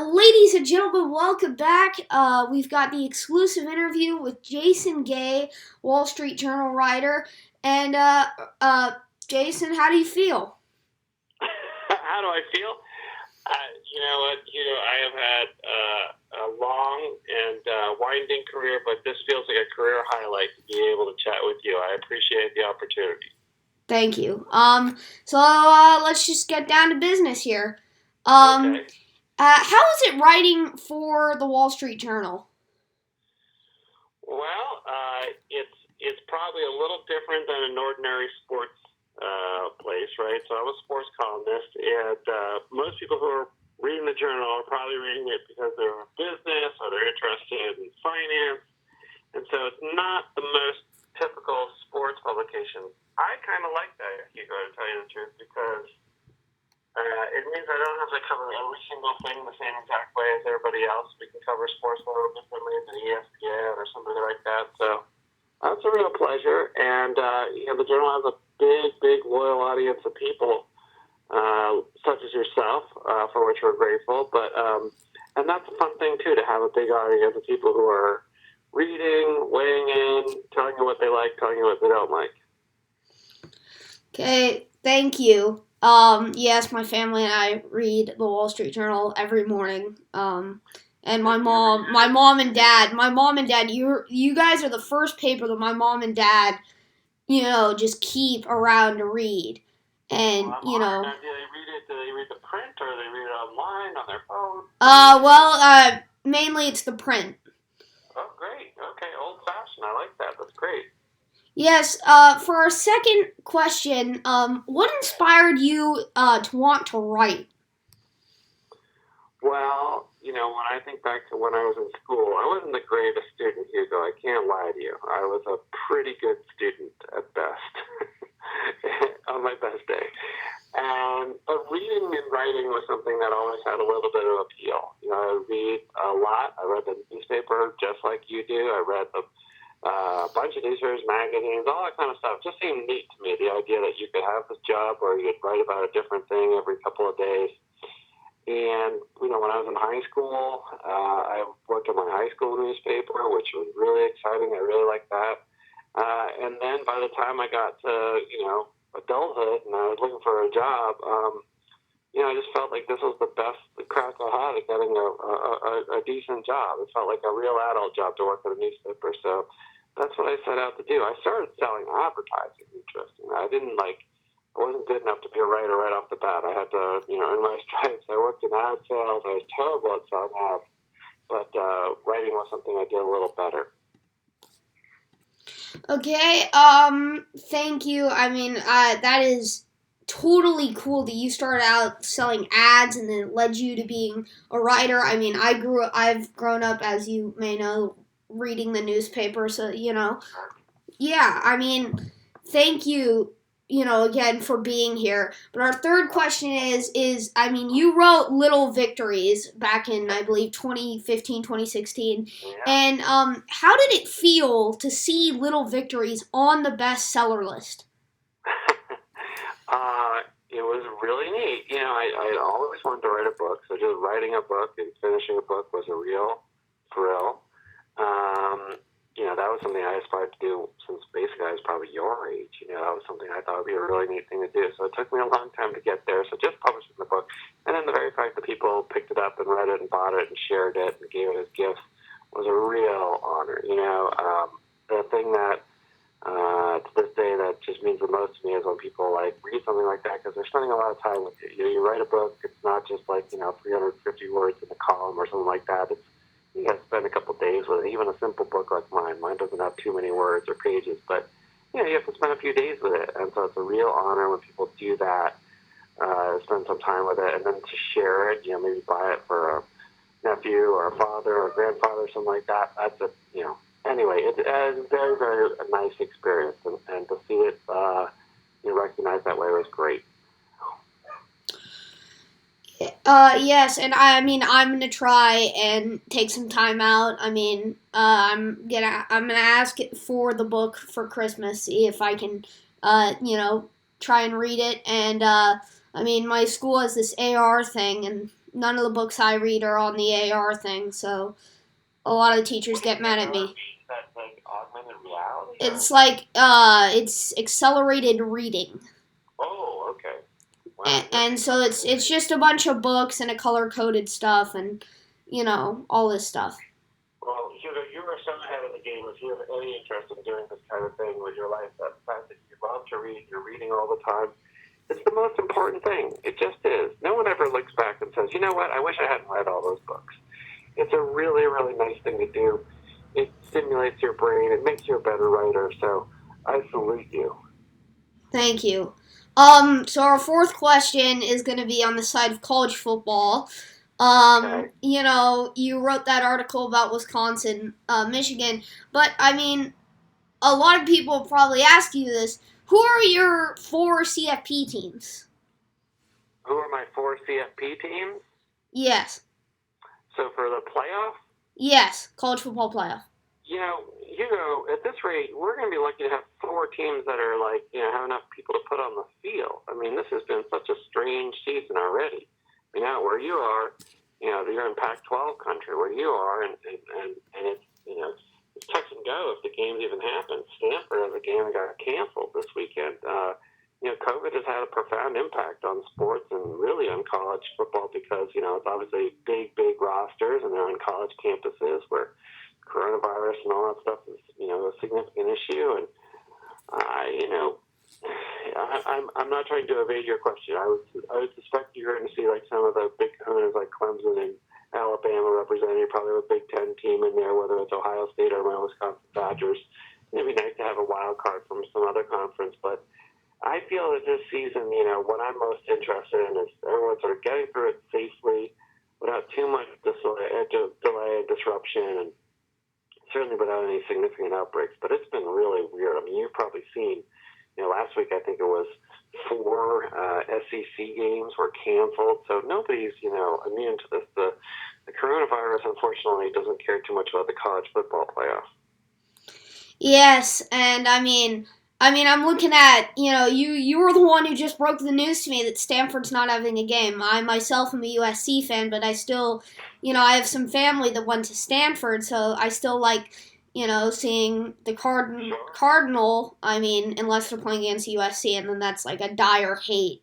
Ladies and gentlemen, welcome back. We've got the exclusive interview with Jason Gay, Wall Street Journal writer. And, Jason, how do you feel? How do I feel? You know what? I have had a long and winding career, but this feels like a career highlight to be able to chat with you. I appreciate the opportunity. Thank you. So let's just get down to business here. Okay. How is it writing for the Wall Street Journal? Well, it's probably a little different than an ordinary sports place, right? So I'm a sports columnist, and most people who are reading the journal are probably reading it because they're in business or they're interested in finance, and so it's not the most typical sports publication. I kind of like that, Hugo, to tell you the truth, because it means I don't have to cover every single thing the same exact way as everybody else. We can cover sports a little differently than ESPN or something like that. So that's a real pleasure. And, the journal has a big, loyal audience of people, such as yourself, for which we're grateful. But, and that's a fun thing, too, to have a big audience of people who are reading, weighing in, telling you what they like, telling you what they don't like. Okay, thank you. Yes, my family and I read the Wall Street Journal every morning. And my mom and dad, you guys are the first paper that my mom and dad, just keep around to read. And, Now, do they read the print or do they read it online on their phone? Mainly it's the print. Oh, great. Okay, old fashioned. I like that. That's great. Yes, for our second question, what inspired you to want to write? Well, when I think back to when I was in school, I wasn't the greatest student, Hugo. I can't lie to you. I was a pretty good student at best, on my best day. But reading and writing was something that always had a little bit of appeal. I read a lot. I read the newspaper just like you do. I read a bunch of newspapers, magazines, all that kind of stuff. It just seemed neat to me, the idea that you could have this job where you could write about a different thing every couple of days. And, when I was in high school, I worked on my high school newspaper, which was really exciting. I really liked that. And then by the time I got to, adulthood and I was looking for a job, I just felt like this was the best crack I had at getting a decent job. It felt like a real adult job to work at a newspaper. So that's what I set out to do. I started selling advertising, interesting. I wasn't good enough to be a writer right off the bat. I had to, earn my stripes. I worked in ad sales. I was terrible at selling ads. But writing was something I did a little better. Okay, thank you. I mean, that is totally cool that you started out selling ads and then it led you to being a writer. I mean, I've grown up, as you may know, reading the newspaper, so, yeah, I mean, thank you, again, for being here. But our third question is, you wrote Little Victories back in, I believe, 2015, 2016. Yeah. And how did it feel to see Little Victories on the bestseller list? It was really neat. I always wanted to write a book, so just writing a book and finishing a book was a real thrill. That was something I aspired to do since basically I was probably your age. That was something I thought would be a really neat thing to do. So it took me a long time to get there. So just publishing the book, and then the very fact that people picked it up and read it and bought it and shared it and gave it as gifts was a real honor. The thing that to this day that just means the most to me is when people read something like that, because they're spending a lot of time with it. You write a book, it's not just 350 words in a column or something like that. You got to spend a couple of days with it. Even a simple book like mine. Mine doesn't have too many words or pages, but you have to spend a few days with it. And so it's a real honor when people do that, spend some time with it, and then to share it, maybe buy it for a nephew or a father or a grandfather or something like that. That's anyway, it's a very, very nice experience, and to see it recognized that way was great. Yes, and I'm gonna try and take some time out. I'm gonna ask it for the book for Christmas, see if I can, try and read it. And my school has this AR thing, and None of the books I read are on the AR thing, so a lot of teachers get mad at me. That's like augmented reality? It's like it's accelerated reading. Oh, okay. Wow. And so it's just a bunch of books and a color coded stuff and all this stuff. Well, Hugo, you are so ahead of the game. If you have any interest in doing this kind of thing with your life, that the fact that you love to read, you're reading all the time, it's the most important thing. It just is. No one ever looks back and says, you know what, I wish I hadn't read all those books. It's a really, really nice thing to do. It stimulates your brain. It makes you a better writer. So I salute you. Thank you. So our fourth question is going to be on the side of college football. Okay. You wrote that article about Wisconsin, Michigan, but I mean, a lot of people probably ask you this. Who are your 4 CFP teams? Who are my 4 CFP teams? Yes. So for the playoff? Yes, college football playoff. Hugo, at this rate, we're going to be lucky to have 4 teams that are have enough people to put on the field. I mean, this has been such a strange season already. I mean, out where you are, you're in Pac-12 country where you are, and it's, it's touch and go if the games even happen. Stanford has a game that got canceled this weekend. COVID has had a profound impact on sports and really on college football because, it's obviously big, big rosters and they're on college campuses where coronavirus and all that stuff is, a significant issue. And, I'm not trying to evade your question. I would suspect you're going to see like some of the big owners like Clemson and Alabama represented, probably a Big Ten team in there, whether it's Ohio State or my Wisconsin Badgers. It'd be nice to have a wild card from some other conference, but I feel that this season, what I'm most interested in is everyone sort of getting through it safely without too much delay and disruption, and certainly without any significant outbreaks. But it's been really weird. I mean, you've probably seen, last week I think it was 4 SEC games were canceled, so nobody's, immune to this. The coronavirus, unfortunately, doesn't care too much about the college football playoff. Yes, and I mean, I'm looking at, you were the one who just broke the news to me that Stanford's not having a game. I myself am a USC fan, but I still, I have some family that went to Stanford, so I still like, seeing the Cardinal, unless they're playing against USC, and then that's like a dire hate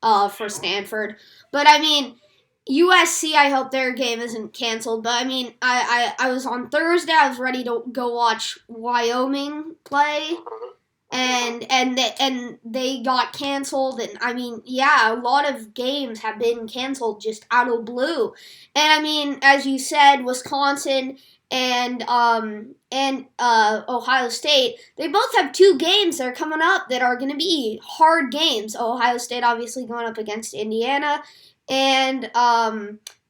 for Stanford. But USC, I hope their game isn't canceled. But I was on Thursday, I was ready to go watch Wyoming play. And they got canceled, and a lot of games have been canceled just out of blue. And as you said, Wisconsin and Ohio State, they both have 2 games that are coming up that are going to be hard games. Ohio State obviously going up against Indiana, and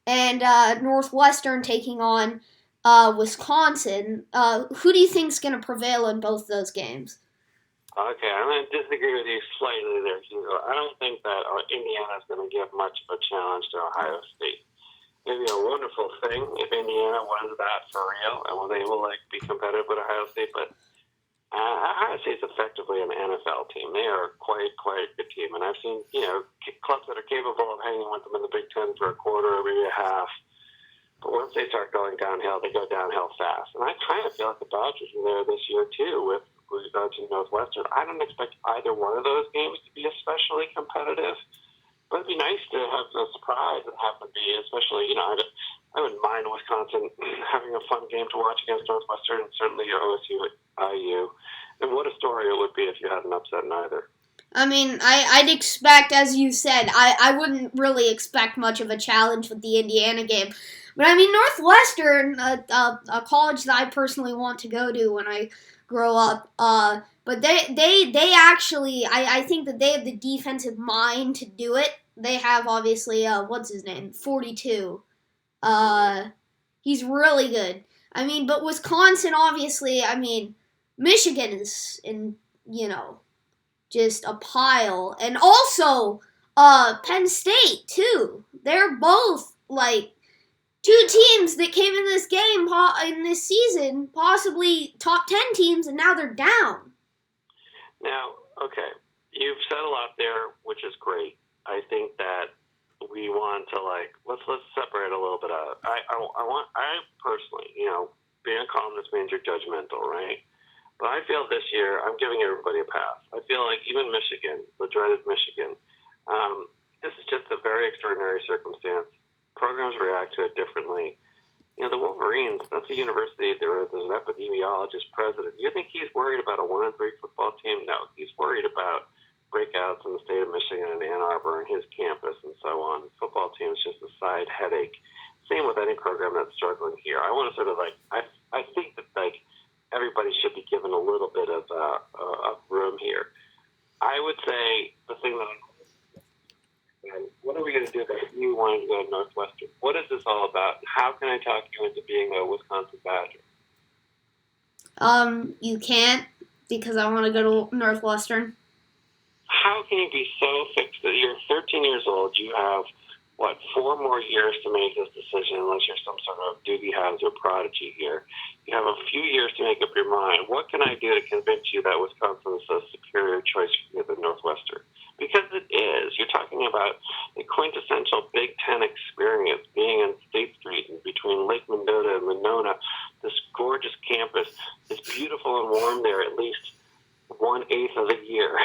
Northwestern taking on Wisconsin. Who do you think is going to prevail in both those games? Okay, I'm going to disagree with you slightly there, Hugo. I don't think that Indiana's going to give much of a challenge to Ohio State. It'd be a wonderful thing if Indiana was that for real and was able to be competitive with Ohio State, but Ohio State's effectively an NFL team. They are quite a good team, and I've seen clubs that are capable of hanging with them in the Big Ten for a quarter or maybe a half. But once they start going downhill, they go downhill fast. And I kind of feel like the Badgers were there this year too with to Northwestern. I don't expect either one of those games to be especially competitive, but it'd be nice to have a surprise and have them be, especially, I wouldn't mind Wisconsin having a fun game to watch against Northwestern, and certainly your OSU IU. And what a story it would be if you had an upset in either. I'd expect, as you said, I wouldn't really expect much of a challenge with the Indiana game. But Northwestern, a college that I personally want to go to when I grow up, but they actually, I think that they have the defensive mind to do it. They have, obviously, what's his name? 42. He's really good. But Wisconsin, obviously, Michigan is just a pile. And also, Penn State, too. They're both, 2 teams that came in this game, in this season, possibly top 10 teams, and now they're down. Now, okay, you've said a lot there, which is great. I think that we want to let's separate a little bit out. I personally, being a columnist means you're judgmental, right? But I feel this year I'm giving everybody a pass. I feel like even Michigan, the dreaded Michigan, this is just a very extraordinary circumstance. Programs react to it differently. The Wolverines, that's a university, there's an epidemiologist president. You think he's worried about a 1-3 football team? No, he's worried about breakouts in the state of Michigan and Ann Arbor and his campus and so on. Football team is just a side headache. Same with any program that's struggling here. I want to sort of I think that everybody should be given a little bit of room here. I would say the thing that what are we going to do that you wanted to go to Northwestern? What is this all about? How can I talk you into being a Wisconsin Badger? You can't, because I want to go to Northwestern. How can you be so fixed that you're 13 years old, you have, 4 more years to make this decision unless you're some sort of Doogie Howser prodigy here. You have a few years to make up your mind. What can I do to convince you that Wisconsin is a superior choice for you than Northwestern? Because it is. You're talking about the quintessential Big Ten experience, being on State Street and between Lake Mendota and Monona, this gorgeous campus. It's beautiful and warm there at least 1/8 of the year.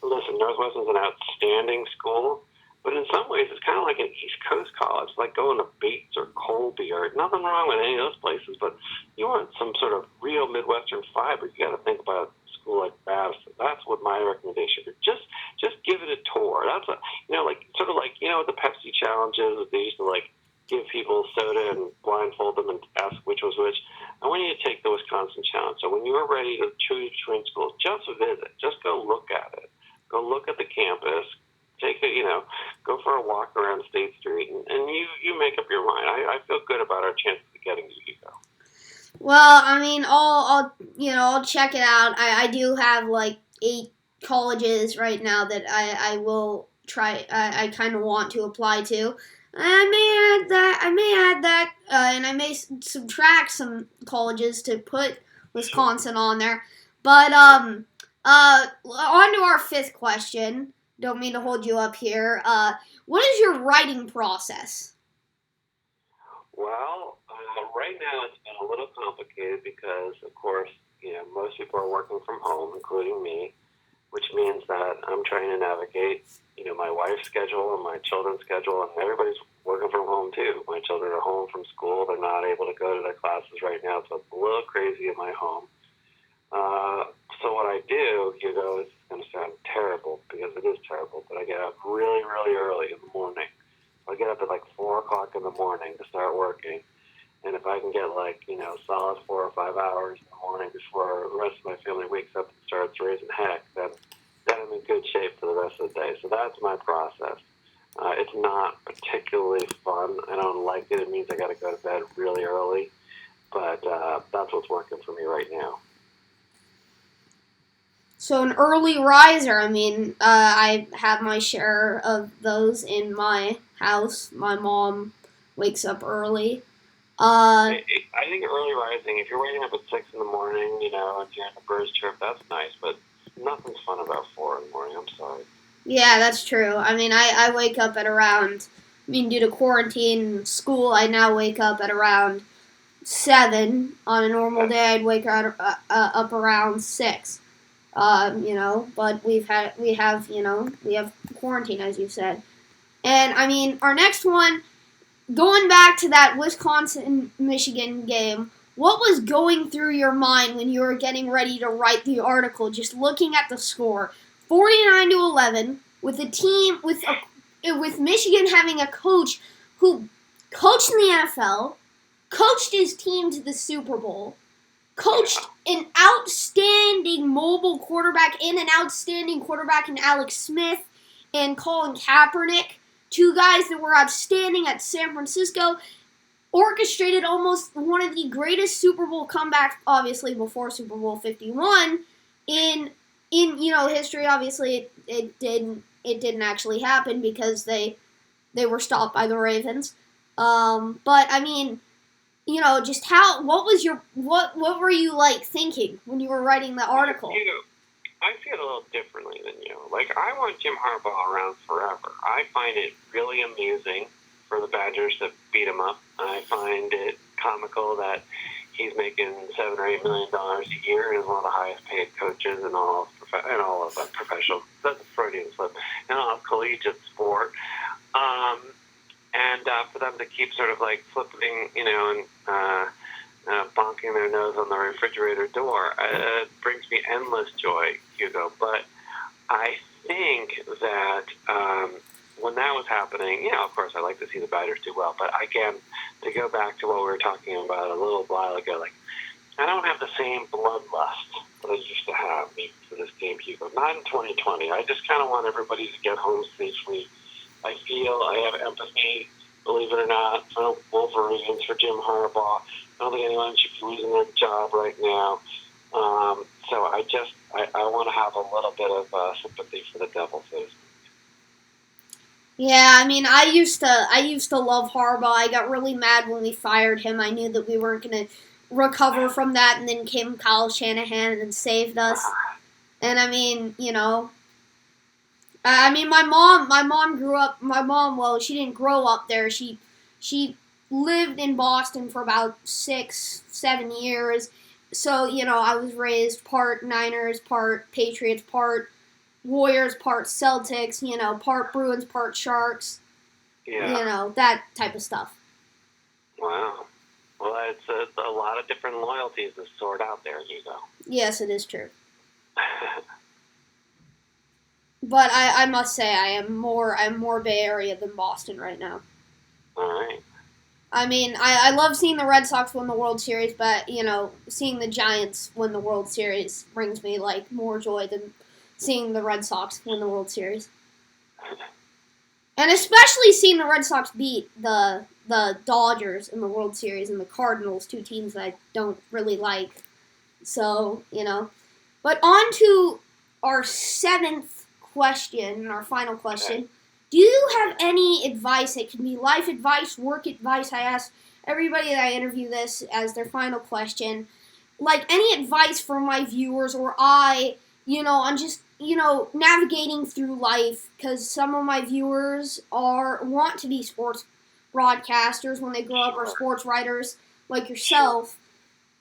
Listen, Northwestern's an outstanding school, but in some ways it's kind of like an East Coast college, like going to Bates or Colby or nothing wrong with any of those places, but you want some sort of real Midwestern fiber, you got to think about a school like Madison. That's what my recommendation is. Just give it a tour. That's the Pepsi challenges, they used to give people soda and blindfold them and ask which was which. I want you to take the Wisconsin Challenge. So when you are ready to choose between schools, just visit. Just go look at it. Go look at the campus. Go for a walk around State Street, and you make up your mind. I feel good about our chances of getting you to go. Well, I mean, I'll check it out. I do have 8 colleges right now that I will try. I kind of want to apply to. I may add that, and I may subtract some colleges to put Wisconsin on there. But on to our 5th question. Don't mean to hold you up here. What is your writing process? Well, right now it's been a little complicated because, of course, most people are working from home, including me, which means that I'm trying to navigate, my wife's schedule and my children's schedule, and everybody's working from home too. My children are home from school. They're not able to go to their classes right now, so it's a little crazy in my home. So what I do, it's going to sound terrible because it is terrible, but I get up really, really early in the morning. I get up at 4 o'clock in the morning to start working. And if I can get solid 4 or 5 hours in the morning before the rest of my family wakes up and starts raising heck, then I'm in good shape for the rest of the day. So that's my process. It's not particularly fun. I don't like it. It means I got to go to bed really early. But that's what's working for me right now. So an early riser. I mean, I have my share of those in my house. My mom wakes up early. I think early rising, if you're waking up at 6 in the morning, if you're in a birds trip, that's nice, but nothing's fun about 4 in the morning, I'm sorry. Yeah, that's true. I mean, I wake up at around, due to quarantine and school, I now wake up at around 7. On a normal day, I'd wake up around 6. But we have quarantine, as you said. And, our next one, going back to that Wisconsin-Michigan game, what was going through your mind when you were getting ready to write the article, just looking at the score? 49-11, with a team, with Michigan having a coach who coached in the NFL, coached his team to the Super Bowl, coached an outstanding mobile quarterback and an outstanding quarterback in Alex Smith and Colin Kaepernick, 2 guys that were outstanding at San Francisco, orchestrated almost one of the greatest Super Bowl comebacks, obviously before Super Bowl 51, in history. Obviously it didn't actually happen because they were stopped by the Ravens. But just what were you thinking when you were writing the article? I see it a little differently than you. Like, I want Jim Harbaugh around forever. I find it really amusing for the Badgers to beat him up. I find it comical that he's making $7 or $8 million a year and is one of the highest paid coaches in all of professional. That's a Freudian slip. In all of collegiate sport. And for them to keep sort of like flipping, and bonking their nose on the refrigerator door brings me endless joy, Hugo. But I think that when that was happening, of course, I like to see the Badgers do well. But again, to go back to what we were talking about a little while ago, like, I don't have the same bloodlust that I used to have for this game, Hugo. Not in 2020. I just kind of want everybody to get home safely. I feel I have empathy, believe it or not, for Wolverines, for Jim Harbaugh. I don't think anyone should be losing their job right now. So I want to have a little bit of sympathy for the Devils. Yeah, I mean, I used to love Harbaugh. I got really mad when we fired him. I knew that we weren't going to recover from that, and then came Kyle Shanahan and saved us. And I mean, my mom grew up. Well, she didn't grow up there. She lived in Boston for about 6-7 years. So I was raised part Niners, part Patriots, part Warriors, part Celtics. Part Bruins, part Sharks. Yeah. That type of stuff. Wow. Well, it's a lot of different loyalties to sort out there, Hugo. Yes, it is true. But I must say I'm more Bay Area than Boston right now. All right. I mean, I love seeing the Red Sox win the World Series, but seeing the Giants win the World Series brings me like more joy than seeing the Red Sox win the World Series. And especially seeing the Red Sox beat the Dodgers in the World Series and the Cardinals, two teams that I don't really like. So, But on to our seventh question, our final question. Okay. Do you have any advice? It can be life advice, work advice. I ask everybody that I interview this as their final question. Like, any advice for my viewers or on just, navigating through life, because some of my viewers want to be sports broadcasters when they grow up, or sports writers like yourself.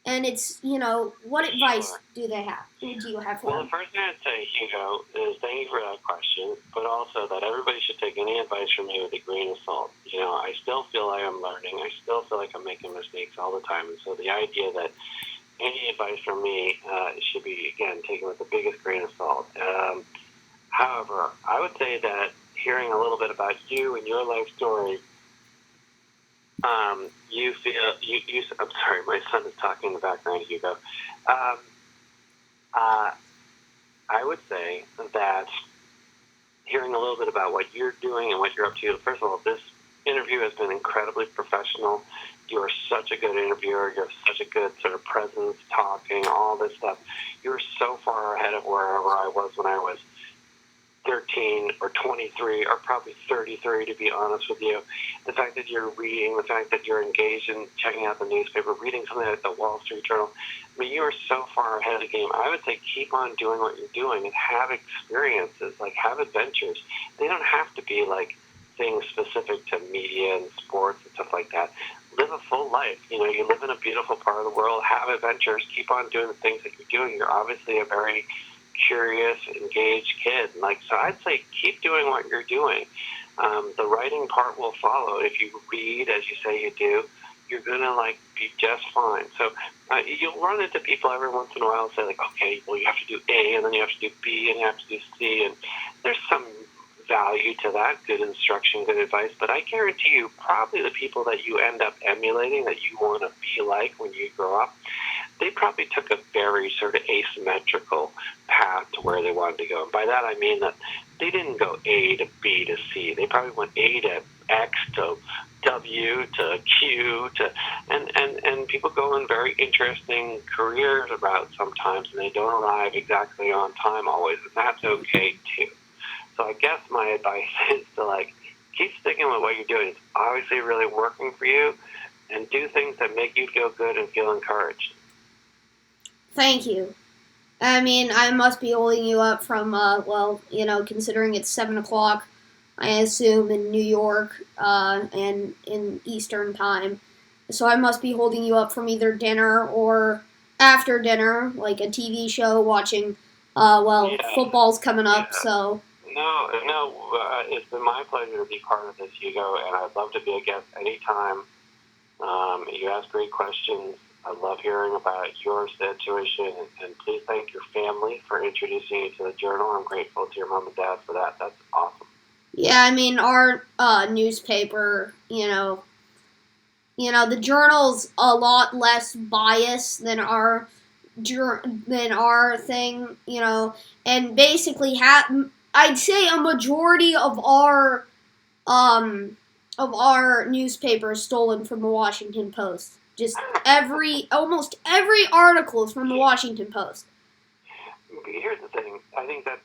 And it's, what advice do you have for them? Well, the first thing I'd say, Hugo, is thank you for that question, but also that everybody should take any advice from me with a grain of salt. I still feel I am learning. I still feel like I'm making mistakes all the time. And so the idea that any advice from me should be, again, taken with the biggest grain of salt. However, I would say that hearing a little bit about you and your life story, I'm sorry, my son is talking in the background, Hugo. I would say that hearing a little bit about what you're doing and what you're up to, first of all, this interview has been incredibly professional. You are such a good interviewer. You have such a good sort of presence, talking, all this stuff. You're so far ahead of wherever I was when I was 13 or 23 or probably 33, to be honest with you. The fact that you're reading, the fact that you're engaged in checking out the newspaper, reading something like the Wall Street Journal, I mean, you are so far ahead of the game. I would say keep on doing what you're doing and have experiences, like have adventures. They don't have to be like things specific to media and sports and stuff like that. Live a full life. You live in a beautiful part of the world, have adventures, keep on doing the things that you're doing. You're obviously a very curious, engaged kid. So I'd say keep doing what you're doing. The writing part will follow. If you read, as you say you do, you're gonna be just fine. So you'll run into people every once in a while and say okay, well, you have to do A, and then you have to do B, and you have to do C, and there's some value to that, good instruction, good advice, but I guarantee you probably the people that you end up emulating, that you want to be like when you grow up, they probably took a very sort of asymmetrical path to where they wanted to go. And by that I mean that they didn't go A to B to C. They probably went A to X to W to Q to and people go in very interesting careers about sometimes, and they don't arrive exactly on time always, and that's okay too. So I guess my advice is to keep sticking with what you're doing. It's obviously really working for you, and do things that make you feel good and feel encouraged. Thank you. I mean, I must be holding you up from, considering it's 7 o'clock, I assume, in New York, and in Eastern time. So I must be holding you up from either dinner or after dinner, like a TV show, watching, Yeah, football's coming up, yeah. so. No. It's been my pleasure to be part of this, Hugo, and I'd love to be a guest anytime. You ask great questions. I love hearing about your situation, and please thank your family for introducing you to the journal. I'm grateful to your mom and dad for that. That's awesome. Yeah, I mean, our newspaper, the journal's a lot less biased than our thing, and basically I'd say a majority of our newspaper is stolen from the Washington Post. Just almost every article is from the Washington Post. Here's the thing. I think that's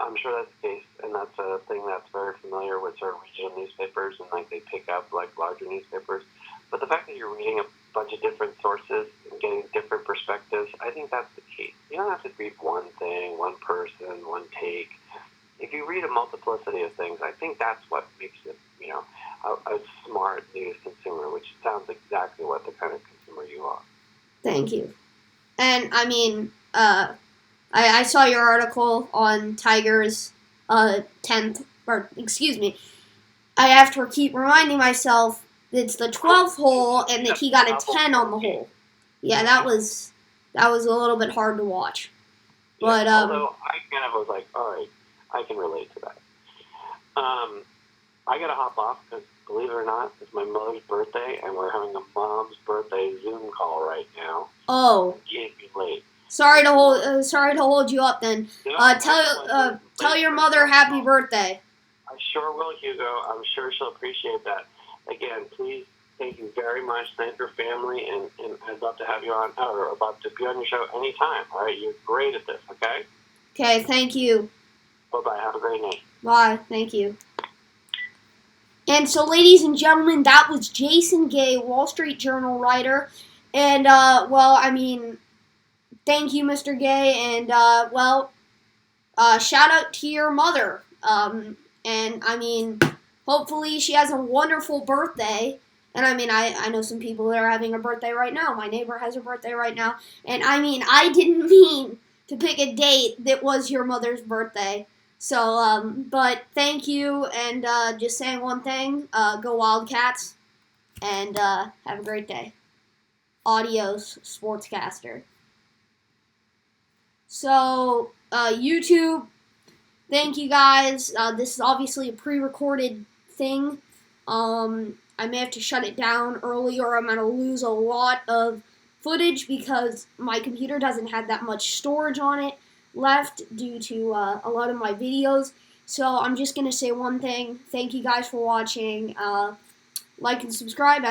I'm sure that's the case, and that's a thing that's very familiar with sort of regional newspapers, and like they pick up like larger newspapers. But the fact that you're reading a bunch of different sources and getting different perspectives, I think that's the key. You don't have to read one thing, one person, one take. If you read a multiplicity of things, I think that's what makes it, a smart news consumer, which sounds exactly what the kind of consumer you are. Thank you. And I mean, I saw your article on Tiger's 10th, or excuse me, I have to keep reminding myself that it's the 12th hole and that he got a 10 on the hole. Yeah, that was a little bit hard to watch. But although I kind of was like, all right, I can relate to that. I got to hop off because, believe it or not, it's my mother's birthday, and we're having a mom's birthday Zoom call right now. Oh. Can't be late. Sorry to hold you up then. Tell your mother happy birthday. I sure will, Hugo. I'm sure she'll appreciate that. Again, please, thank you very much. Thank your family, and I'd love to have you on, or about to be on your show anytime. All right, you're great at this. Okay. Okay. Thank you. Bye-bye. Have a great night. Bye. Thank you. And so, ladies and gentlemen, that was Jason Gay, Wall Street Journal writer. And, thank you, Mr. Gay. And, shout out to your mother. And, hopefully she has a wonderful birthday. And, I know some people that are having a birthday right now. My neighbor has a birthday right now. And, I didn't mean to pick a date that was your mother's birthday. So, but thank you, and just saying one thing, go Wildcats, and have a great day. Adios, sportscaster. So, YouTube, thank you guys. This is obviously a pre-recorded thing. I may have to shut it down early, or I'm going to lose a lot of footage because my computer doesn't have that much storage on it left due to a lot of my videos. So I'm just going to say one thing. Thank you guys for watching. Like and subscribe.